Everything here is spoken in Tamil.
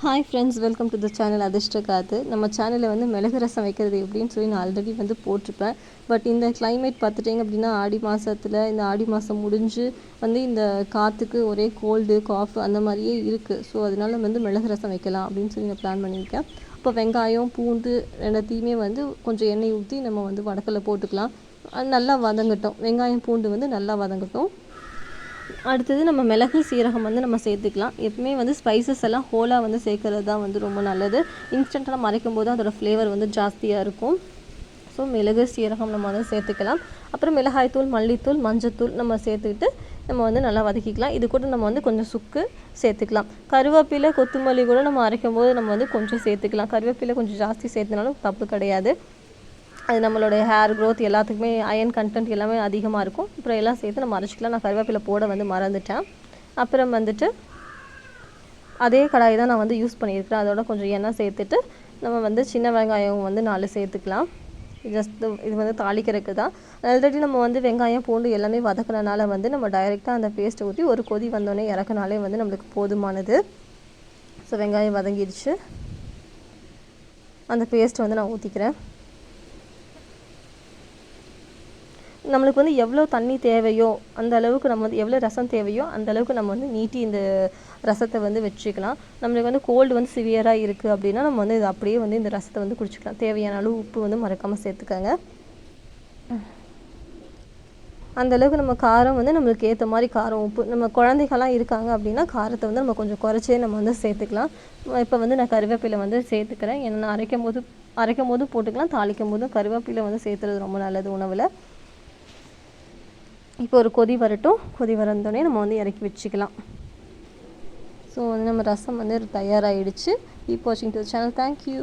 Hi friends, welcome to the channel அதிர்ஷ்ட காத்து. நம்ம சேனலில் வந்து மிளகு ரசம் வைக்கிறது எப்படின்னு சொல்லி நான் ஆல்ரெடி வந்து போட்டிருப்பேன். பட் இந்த கிளைமேட் பார்த்துட்டிங்க அப்படின்னா ஆடி மாதத்தில் இந்த ஆடி மாதம் முடிஞ்சு வந்து இந்த காற்றுக்கு ஒரே கோல்டு காஃப் அந்த மாதிரியே இருக்குது. ஸோ அதனால வந்து மிளகு ரசம் வைக்கலாம் அப்படின்னு சொல்லி நான் பிளான் பண்ணியிருக்கேன். இப்போ வெங்காயம் பூண்டு ரெண்டத்தையுமே வந்து கொஞ்சம் எண்ணெய் ஊற்றி நம்ம வந்து வடக்கல்ல போட்டுக்கலாம். அது நல்லா வதங்கட்டும். வெங்காயம் பூண்டு வந்து நல்லா வதங்கட்டும். அடுத்தது நம்ம மிளகு சீரகம் வந்து நம்ம சேர்த்துக்கலாம். எப்பவுமே வந்து ஸ்பைசஸ் எல்லாம் ஹோலாக வந்து சேர்க்கறது தான் வந்து ரொம்ப நல்லது. இன்ஸ்டண்ட்டாக நம்ம அரைக்கும் போது அதோடய ஃப்ளேவர் வந்து ஜாஸ்தியாக இருக்கும். ஸோ மிளகு சீரகம் நம்ம வந்து சேர்த்துக்கலாம். அப்புறம் மிளகாய்த்தூள், மல்லித்தூள், மஞ்சத்தூள் நம்ம சேர்த்துக்கிட்டு நம்ம வந்து நல்லா வதக்கிக்கலாம். இது கூட நம்ம வந்து கொஞ்சம் சுக்கு சேர்த்துக்கலாம். கருவேப்பிலை கொத்தமல்லி கூட நம்ம அரைக்கும் போது நம்ம வந்து கொஞ்சம் சேர்த்துக்கலாம். கருவேப்பிலை கொஞ்சம் ஜாஸ்தி சேர்த்துனாலும் தப்பு கிடையாது. அது நம்மளுடைய ஹேர் க்ரோத் எல்லாத்துக்குமே அயன் கண்டென்ட் எல்லாமே அதிகமாக இருக்கும். அப்புறம் எல்லாம் சேர்த்து நம்ம அரைச்சிக்கலாம். நான் கருவேப்பிலை போட வந்து மறந்துட்டேன். அப்புறம் வந்துட்டு அதே கடாய் தான் நான் வந்து யூஸ் பண்ணியிருக்கிறேன். அதோட கொஞ்சம் எண்ணெய் சேர்த்துட்டு நம்ம வந்து சின்ன வெங்காயம் வந்து 4 சேர்த்துக்கலாம். இது வந்து தாளிக்கிறதுக்கு தான். ஆல்ரெடி நம்ம வந்து வெங்காயம் பூண்டு எல்லாமே வதக்கினால வந்து நம்ம டைரெக்டாக அந்த பேஸ்ட்டை ஊற்றி ஒரு கொதி வந்தோடனே இறக்குனாலே வந்து நம்மளுக்கு போதுமானது. ஸோ வெங்காயம் வதங்கிடுச்சு. அந்த பேஸ்ட்டை வந்து நான் ஊற்றிக்கிறேன். நம்மளுக்கு வந்து எவ்வளோ தண்ணி தேவையோ அந்த அளவுக்கு நம்ம வந்து எவ்வளோ ரசம் தேவையோ அந்த அளவுக்கு நம்ம வந்து நீட்டி இந்த ரசத்தை வந்து வச்சுக்கலாம். நம்மளுக்கு வந்து கோல்டு வந்து சிவியராக இருக்குது அப்படின்னா நம்ம வந்து இது அப்படியே வந்து இந்த ரசத்தை வந்து குடிச்சிக்கலாம். தேவையான அளவு உப்பு வந்து மறக்காமல் சேர்த்துக்கோங்க. அந்தளவுக்கு நம்ம காரம் வந்து நம்மளுக்கு ஏற்ற மாதிரி காரம் உப்பு நம்ம குழந்தைகள்லாம் இருக்காங்க அப்படின்னா காரத்தை வந்து நம்ம கொஞ்சம் குறைச்சே நம்ம வந்து சேர்த்துக்கலாம். இப்போ வந்து நான் கருவேப்பிலை வந்து சேர்த்துக்கிறேன். ஏன்னா அரைக்கும் போது போட்டுக்கலாம், தாளிக்கும் போதும் கருவேப்பிலை வந்து சேர்த்துறது ரொம்ப நல்லது உணவில். இப்போ ஒரு கொதி வரட்டும். கொதி வரந்தோடனே நம்ம வந்து இறக்கி வச்சுக்கலாம். ஸோ வந்து நம்ம ரசம் வந்து தயாராகிடுச்சு. கீப் வாட்சிங் டு தி சேனல். தேங்க்யூ.